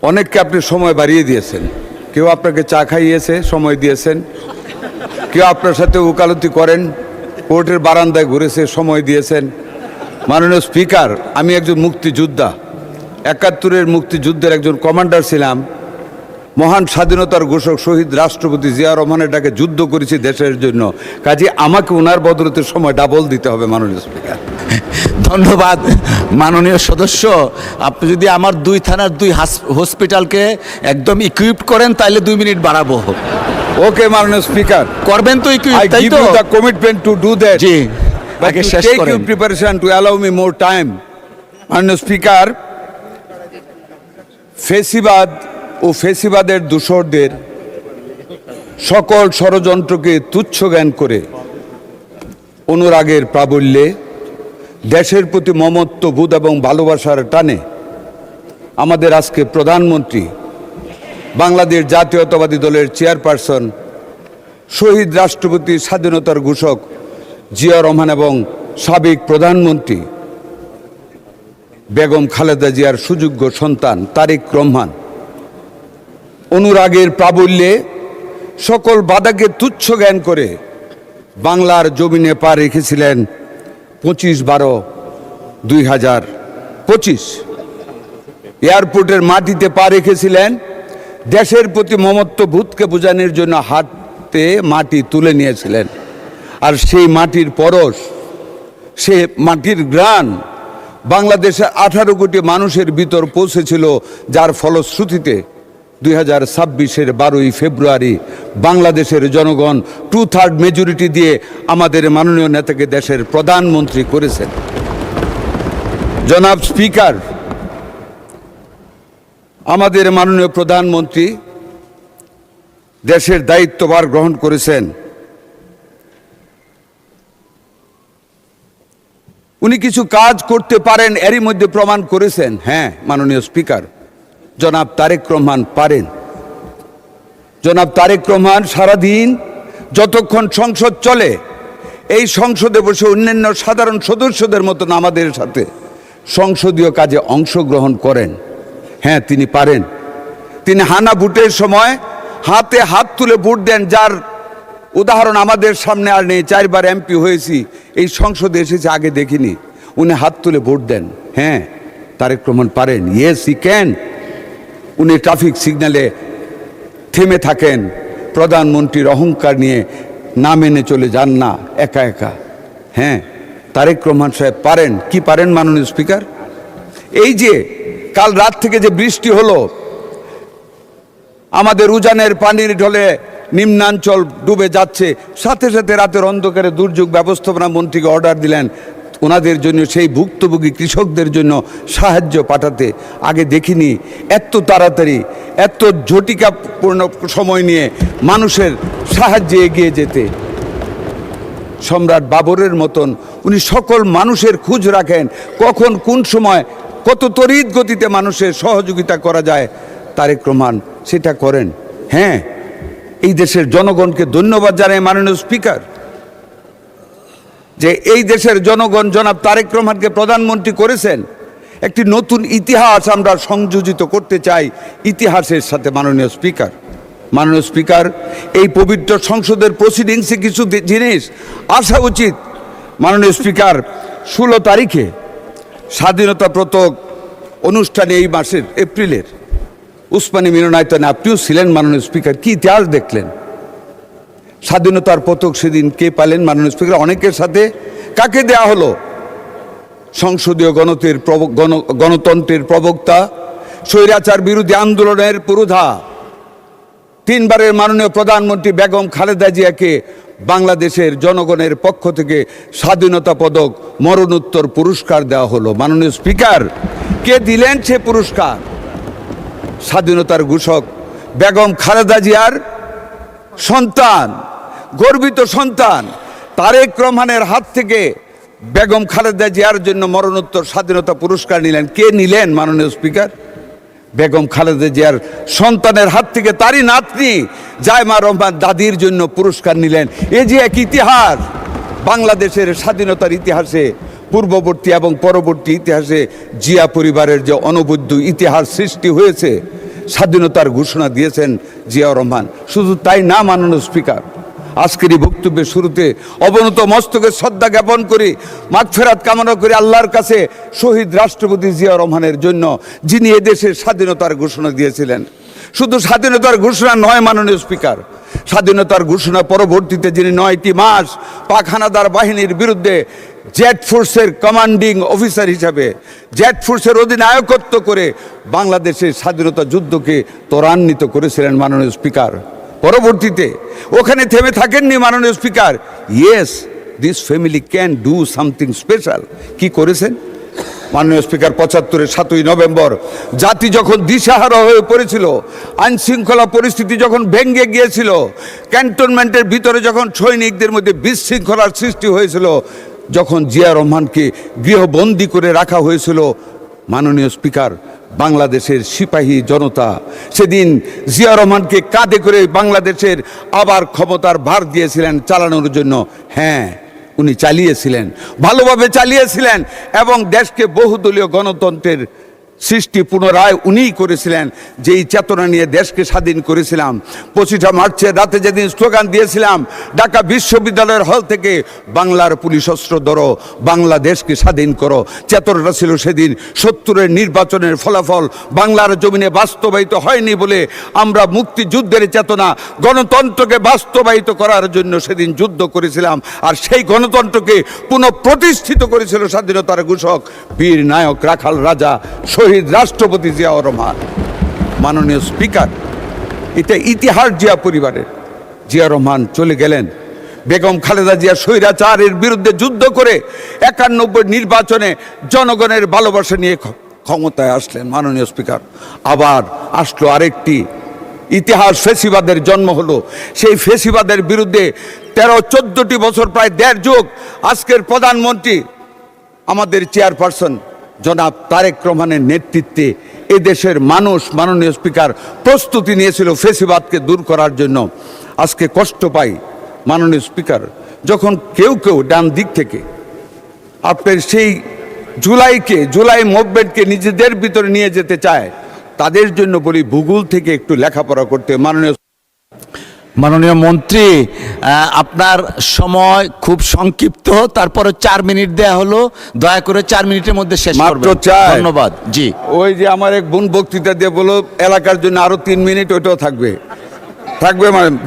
অনেককে আপনি সময় বাড়িয়ে দিয়েছেন, কেউ আপনাকে চা খাইয়েছে, সময় দিয়েছেন, কেউ আপনার সাথে ওকালতি করেন, কোর্টের বারান্দায় ঘুরেছে, সময় দিয়েছেন। মাননীয় স্পিকার, আমি একজন মুক্তিযোদ্ধা, ৭১-এর মুক্তিযুদ্ধের একজন কমান্ডার ছিলাম। মহান স্বাধীনতার ঘোষক শহীদ রাষ্ট্রপতি জিয়া রহমানের ডাকে যুদ্ধ করেছি দেশের জন্য, কাজে আমাকে ওনার বদলতে সময় ডাবল দিতে হবে মাননীয় স্পিকার। ধন্যবাদ মাননীয় সদস্য। আপনি যদি আমার 2 থানার 2 হসপিটালকে একদম ইকুইপড করেন তাহলে 2 মিনিট বাড়াবো। ওকে মাননীয় স্পিকার, করবেন তো ইকুইপ, I তাই give তো? you the commitment to do that. G, But আগে to শেষ take করেন। your preparation to allow me more time. মাননীয় স্পিকার, ফেসিবাদ ও ফেসিবাদের দূষরদের সকল ষড়যন্ত্রকে তুচ্ছ জ্ঞান করে অনুরাগের প্রাবল্যে দেশের প্রতি মমত্ববোধ এবং ভালোবাসার টানে আমাদের আজকে প্রধানমন্ত্রী, বাংলাদেশ জাতীয়তাবাদী দলের চেয়ারপারসন, শহীদ রাষ্ট্রপতি, স্বাধীনতার ঘোষক জিয়া রহমান এবং সাবেক প্রধানমন্ত্রী বেগম খালেদা জিয়ার সুযোগ্য সন্তান তারেক রহমান অনুরাগের প্রাবল্যে সকল বাধাকে তুচ্ছ জ্ঞান করে বাংলার জমিনে পা রেখেছিলেন 25/12/2025। এয়ারপোর্টের মাটিতে পা রেখেছিলেন, দেশের প্রতি মমত্ববোধকে বোঝানোর জন্য হাতে মাটি তুলে নিয়েছিলেন। আর সেই মাটির পরশ, সে মাটির ঘ্রাণ বাংলাদেশের 18 কোটি মানুষের ভিতর পৌঁছেছিল, যার ফলশ্রুতিতে 2026-এর 12ই ফেব্রুয়ারি বাংলাদেশের জনগণ 2/3 মেজরিটি দিয়ে আমাদের মাননীয় নেতাকে দেশের প্রধানমন্ত্রী করেছেন। জনাব স্পিকার, আমাদের মাননীয় প্রধানমন্ত্রী দেশের দায়িত্বভার গ্রহণ করেছেন। উনি কিছু কাজ করতে পারেন, এরই মধ্যে প্রমাণ করেছেন। হ্যাঁ মাননীয় স্পিকার, জনাব তারেক রহমান পারেন। জনাব তারেক রহমান সারাদিন যতক্ষণ সংসদ চলে, এই সংসদে বসে অন্যান্য সাধারণ সদস্যদের মতন আমাদের সাথে সংসদীয় কাজে অংশগ্রহণ করেন। হ্যাঁ, তিনি পারেন। তিনি হানা ভোটের সময় হাতে হাত তুলে ভোট দেন, যার উদাহরণ আমাদের সামনে আর নেই। 4 বার এমপি হয়েছি, এই সংসদে এসেছে, আগে দেখিনি। উনি হাত তুলে ভোট দেন। হ্যাঁ, তারেক রহমান পারেন। Yes he can. উনি ট্রাফিক সিগন্যালে থেমে থাকেন, প্রধানমন্ত্রীর অহংকার নিয়ে না মেনে চলে যান না একা একা। হ্যাঁ, তারেক রহমান সাহেব পারেন। কি পারেন মাননীয় স্পিকার? এই যে কাল রাত থেকে যে বৃষ্টি হলো, আমাদের উজানের পানির ঢলে নিম্নাঞ্চল ডুবে যাচ্ছে, সাথে সাথে রাতের অন্ধকারে দুর্যোগ ব্যবস্থাপনা মন্ত্রীকে অর্ডার দিলেন ওনাদের জন্য, সেই ভুক্তভোগী কৃষকদের জন্য সাহায্য পাঠাতে। আগে দেখিনি এত তাড়াতাড়ি, এত ঝটিকাপূর্ণ সময় নিয়ে মানুষের সাহায্যে এগিয়ে যেতে। সম্রাট বাবরের মতন উনি সকল মানুষের খোঁজ রাখেন, কখন কোন সময় কত তড়িৎ গতিতে মানুষের সহযোগিতা করা যায়। তারেক রহমান সেটা করেন। হ্যাঁ, এই দেশের জনগণকে ধন্যবাদ জানাই মাননীয় স্পিকার, যে এই দেশের জনগণ জনাব তারেক রহমানকে প্রধানমন্ত্রী করেছেন। একটি নতুন ইতিহাস আমরা সংযোজিত করতে চাই ইতিহাসের সাথে। মাননীয় স্পিকার, এই পবিত্র সংসদের প্রসিডিংসে কিছু জিনিস আসা উচিত। মাননীয় স্পিকার, 16 তারিখে স্বাধীনতা পতাক অনুষ্ঠানে, এই মাসের এপ্রিলের উসমানী মিলনায়তনে আপনিও ছিলেন মাননীয় স্পিকার। কি ইতিহাস দেখলেন? স্বাধীনতার পতাক সেদিন কে পালেন মাননীয় স্পিকার? অনেকের সাথে কাকে দেয়া হলো? সংসদীয় গণতন্ত্রের প্রবক্তা, স্বৈরাচার বিরোধী আন্দোলনের পুরোধা, 3 বারের মাননীয় প্রধানমন্ত্রী বেগম খালেদা জিয়াকে বাংলাদেশের জনগণের পক্ষ থেকে স্বাধীনতা পদক মরণোত্তর পুরস্কার দেওয়া হলো। মাননীয় স্পিকার, কে দিলেন সে পুরস্কার? স্বাধীনতার ঘোষক বেগম খালেদা জিয়ার সন্তান, গর্বিত সন্তান তারেক রহমানের হাত থেকে বেগম খালেদা জিয়ার জন্য মরণোত্তর স্বাধীনতা পুরস্কার নিলেন। কে নিলেন মাননীয় স্পিকার? বেগম খালেদা জিয়ার সন্তানের হাত থেকে তারই নাতনি জায়মা রহমান দাদির জন্য পুরস্কার নিলেন। এ যে এক ইতিহাস বাংলাদেশের স্বাধীনতার ইতিহাসে, পূর্ববর্তী এবং পরবর্তী ইতিহাসে জিয়া পরিবারের যে অনবদ্য ইতিহাস সৃষ্টি হয়েছে, স্বাধীনতার ঘোষণা দিয়েছেন জিয়াউর রহমান। শুধু তাই না মাননীয় স্পিকার, আজকের এই বক্তব্যের শুরুতে অবনত মস্তকে শ্রদ্ধা জ্ঞাপন করি, মাগফিরাত কামনা করি আল্লাহর কাছে শহীদ রাষ্ট্রপতি জিয়াউর রহমানের জন্য, যিনি এদেশের স্বাধীনতার ঘোষণা দিয়েছিলেন। শুধু স্বাধীনতার ঘোষণা নয় মাননীয় স্পিকার, স্বাধীনতার ঘোষণা পরবর্তীতে যিনি 9টি মাস পাক হানাদার বাহিনীর বিরুদ্ধে জেট ফোর্সের কমান্ডিং অফিসার হিসাবে জেট ফোর্সের অধিনায়কত্ব করে বাংলাদেশের স্বাধীনতা যুদ্ধকে ত্বরান্বিত করেছিলেন মাননীয় স্পিকার। পরবর্তীতে ওখানে থেমে থাকেননি মাননীয় speaker. Yes, this family can do something special. কি করেছেন মাননীয় স্পিকার? 75-এর 7ই নভেম্বর জাতি যখন দিশাহারা হয়ে পড়েছিল, আইন শৃঙ্খলা পরিস্থিতি যখন ভেঙে গিয়েছিল, ক্যান্টনমেন্টের ভিতরে যখন সৈনিকদের মধ্যে বিশৃঙ্খলার সৃষ্টি হয়েছিল, যখন জিয়া রহমানকে গৃহবন্দী করে রাখা হয়েছিল, মাননীয় স্পিকার, বাংলাদেশের সিপাহী জনতা সেদিন জিয়া রহমানকে কাঁধে করে বাংলাদেশের আবার ক্ষমতার ভার দিয়েছিলেন চালানোর জন্য। হ্যাঁ, উনি চালিয়েছিলেন, ভালোভাবে চালিয়েছিলেন, এবং দেশকে বহুদলীয় গণতন্ত্রের সৃষ্টি পুনরায় উনিই করেছিলেন। যেই চেতনা নিয়ে দেশকে স্বাধীন করেছিলাম, 25 মার্চের রাতে যেদিন স্লোগান দিয়েছিলাম ঢাকা বিশ্ববিদ্যালয়ের হল থেকে, বাংলার পুলিশ অস্ত্র ধরো, বাংলাদেশকে স্বাধীন করো, চেতনাটা ছিল সেদিন 70-এর নির্বাচনের ফলাফল বাংলার জমিনে বাস্তবায়িত হয়নি বলে আমরা মুক্তিযুদ্ধের চেতনা, গণতন্ত্রকে বাস্তবায়িত করার জন্য সেদিন যুদ্ধ করেছিলাম। আর সেই গণতন্ত্রকে পুনঃপ্রতিষ্ঠিত করেছিল স্বাধীনতার ঘোষক বীর নায়ক রাখাল রাজা শহীদ রাষ্ট্রপতি জিয়াউর রহমান। মাননীয় স্পিকার, এটা ইতিহাস জিয়া পরিবারের। জিয়া রহমান চলে গেলেন, বেগম খালেদা জিয়া স্বৈরাচারের বিরুদ্ধে যুদ্ধ করে 91 নির্বাচনে জনগণের ভালোবাসা নিয়ে ক্ষমতায় আসলেন। মাননীয় স্পিকার, আবার আসলো আরেকটি ইতিহাস, ফেসিবাদের জন্ম হলো। সেই ফেসিবাদের বিরুদ্ধে 13-14টি বছর, প্রায় 1.5 যুগ আজকের প্রধানমন্ত্রী আমাদের চেয়ারপারসন জনাব তারেক রহমানের নেতৃত্বে এদেশের মানুষ, মাননীয় স্পিকার, প্রস্তুতি নিয়েছিল ফেসিবাদকে দূর করার জন্য। আজকে কষ্ট পাই মাননীয় স্পিকার, যখন কেউ কেউ ডান দিক থেকে আপনার সেই জুলাই মুভমেন্টকে নিজেদের ভিতরে নিয়ে যেতে চায়, তাদের জন্য বলি ভূগোল থেকে একটু লেখাপড়া করতে। মাননীয় মন্ত্রী, আপনার সময় খুব সংক্ষিপ্ত, তারপরে 4 মিনিট দেয়া হলো, দয়া করে 4 মিনিটের মধ্যে শেষ করবেন। ধন্যবাদ। জি, ওই যে আমার এক বোন বক্তৃতা দিয়ে বলো এলাকার জন্য আরো 3 মিনিট, ওইটাও থাকবে।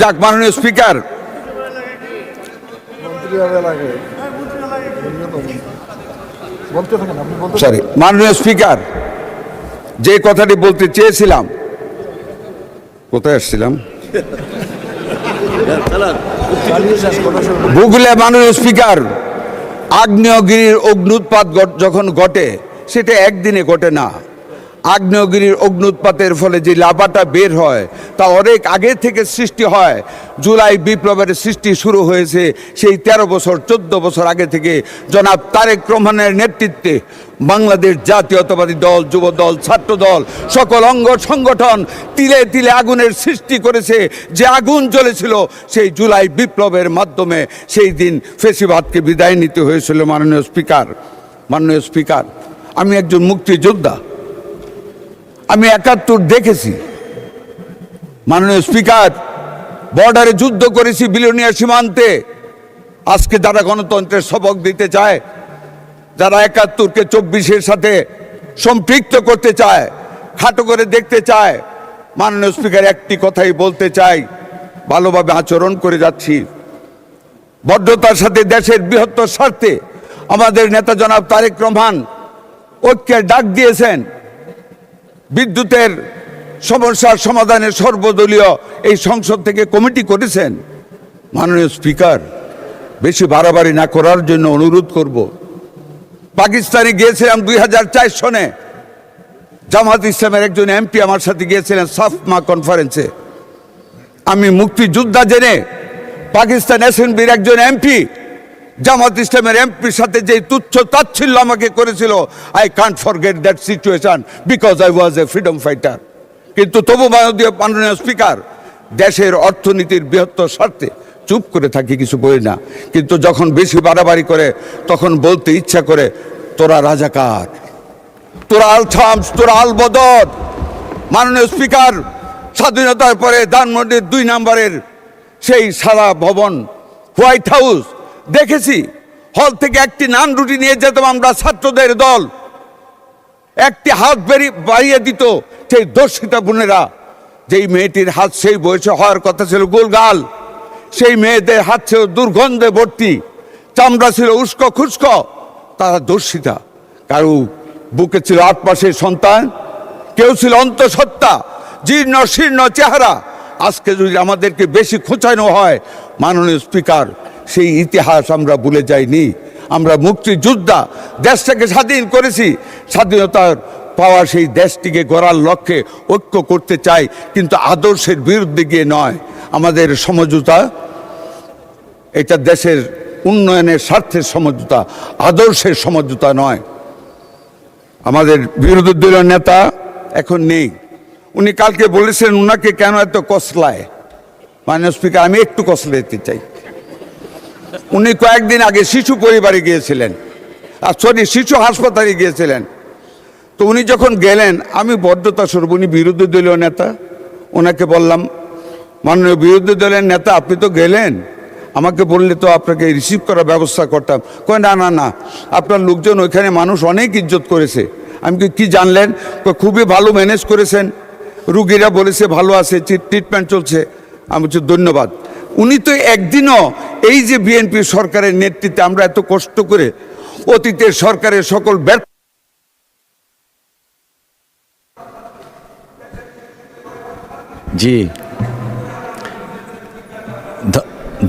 যাক, মাননীয় স্পিকার, মাননীয় স্পিকার, যে কথাটি বলতে চেয়েছিলাম, কোথায় আসছিলাম, ভূগোলে মাননীয় স্পিকার, আগ্নেয়গিরির অগ্নুৎপাত যখন ঘটে, সেটা একদিনে ঘটে না। আগ্নেয়গিরির অগ্নুৎপাতের ফলে যে লাভাটা বের হয় তা অনেক আগে থেকে সৃষ্টি হয়। জুলাই বিপ্লবের সৃষ্টি শুরু হয়েছে সেই 13 বছর 14 বছর আগে থেকে জনাব তারেক রহমানের নেতৃত্বে বাংলাদেশ জাতীয়তাবাদী দল, যুব দল, ছাত্র দল, সকল অঙ্গ সংগঠন তিলে তিলে আগুনের সৃষ্টি করেছে। যে আগুন জ্বলেছিল সেই জুলাই বিপ্লবের মাধ্যমে সেই দিন ফেসিবাদকে বিদায় নিতে হয়েছিল। মাননীয় স্পিকার, আমি একজন মুক্তিযোদ্ধা, আমি 71 দেখেছি। মাননীয় স্পিকার, বর্ডারে যুদ্ধ করেছি, বিলোনিয়া সীমান্তে। আজকে যারা গণতন্ত্রের সবক দিতে চায়, যারা 71কে 24-এর সাথে সম্পৃক্ত করতে চায়, খাটো করে দেখতে চায়, মাননীয় স্পিকার, একটি কথাই বলতে চাই, ভালোভাবে আচরণ করে যাচ্ছি, বদ্ধতার সাথে দেশের বৃহত্তর স্বার্থে আমাদের নেতা জনাব তারেক রহমান ঐক্যের ডাক দিয়েছেন। বিদ্যুতের সমস্যার সমাধানের সর্বদলীয় এই সংসদ থেকে কমিটি করেছেন। মাননীয় স্পিকার, বেশি বাড়াবাড়ি না করার জন্য অনুরোধ করব। পাকিস্তানে গিয়েছিলাম 2004 সনে, জামাত ইসলামের একজন এমপি আমার সাথে গিয়েছিলেন সাফমা কনফারেন্সে। আমি মুক্তিযোদ্ধা জেনে পাকিস্তান অ্যাসেম্বলির একজন এমপি জামাত ইসলামের এমপির সাথে যে তুচ্ছ তাচ্ছিল্য আমাকে করেছিল, I can't forget that situation because I was A freedom fighter. কিন্তু তবু মাননীয় স্পিকার, দেশের অর্থনীতির বৃহত্তর স্বার্থে চুপ করে থাকি, কিছু বলি না। কিন্তু যখন বেশি বাড়াবাড়ি করে তখন বলতে ইচ্ছা করে, তোরা রাজাকার, তোরা আল থামস, তোরা আল বদর। মাননীয় স্পিকার, স্বাধীনতার পরে ধানমন্ডির 2 নম্বরের সেই সাদা ভবন হোয়াইট হাউস দেখেছি। হল থেকে একটি নান রুটি নিয়ে যেতাম আমরা, ছাত্রদের দল, একটি হাত বাড়িয়ে দিত সেই দর্শিতা বোনেরা। যেই মেয়েটির হাত সেই বয়সে হওয়ার কথা ছিল গোলগাল, সেই মেয়েদের হাত ছিল দুর্গন্ধে ভর্তি, চামড়া ছিল উস্কো খুস্কো, তারা দর্শিতা। কারো বুকে ছিল 8 মাসের সন্তান, কেউ ছিল অন্তঃসত্ত্বা, জীর্ণ শীর্ণ চেহারা। আজকে যদি আমাদেরকে বেশি খোঁচানো হয়, মাননীয় স্পিকার, সেই ইতিহাস আমরা ভুলে যাইনি। আমরা মুক্তিযোদ্ধা, দেশটাকে স্বাধীন করেছি, স্বাধীনতার পাওয়া সেই দেশটিকে গড়ার লক্ষ্যে ঐক্য করতে চাই, কিন্তু আদর্শের বিরুদ্ধে গিয়ে নয়। আমাদের সমঝোতা এটা দেশের উন্নয়নের স্বার্থের সমঝোতা, আদর্শের সমঝোতা নয়। আমাদের বিরোধী দলীয় নেতা এখন নেই, উনি কালকে বলেছেন উনাকে কেন এত কসলায়। মাননীয় স্পিকার, আমি একটু কসলে দিতে চাই। উনি কয়েকদিন আগে শিশু পরিবারে গিয়েছিলেন, শিশু হাসপাতালে গিয়েছিলেন। তো উনি যখন গেলেন, আমি বদ্ধতা স্বরূপ, উনি বিরোধী দলীয় নেতা, ওনাকে বললাম, মাননীয় বিরোধী দলের নেতা, আপনি তো গেলেন, আমাকে বললে তো আপনাকে রিসিভ করার ব্যবস্থা করতাম। কয় না না না, আপনার লোকজন ওইখানে মানুষ অনেক ইজ্জত করেছে। আমি কি জানলেন? খুবই ভালো ম্যানেজ করেছেন, রুগীরা বলেছে ভালো আছে, ট্রিটমেন্ট চলছে। আমি বলছি ধন্যবাদ। উনি তো একদিনও এই যে বিএনপি সরকারের নেতৃত্বে আমরা এত কষ্ট করে অতীতের সরকারের সকল ব্যর্থ, জি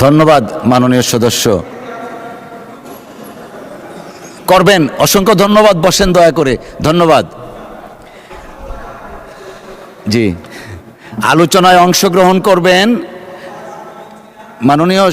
ধন্যবাদ মাননীয় সদস্য, করবেন, অসংখ্য ধন্যবাদ, বসেন দয়া করে, ধন্যবাদ। জি, আলোচনায় অংশগ্রহণ করবেন মাননীয়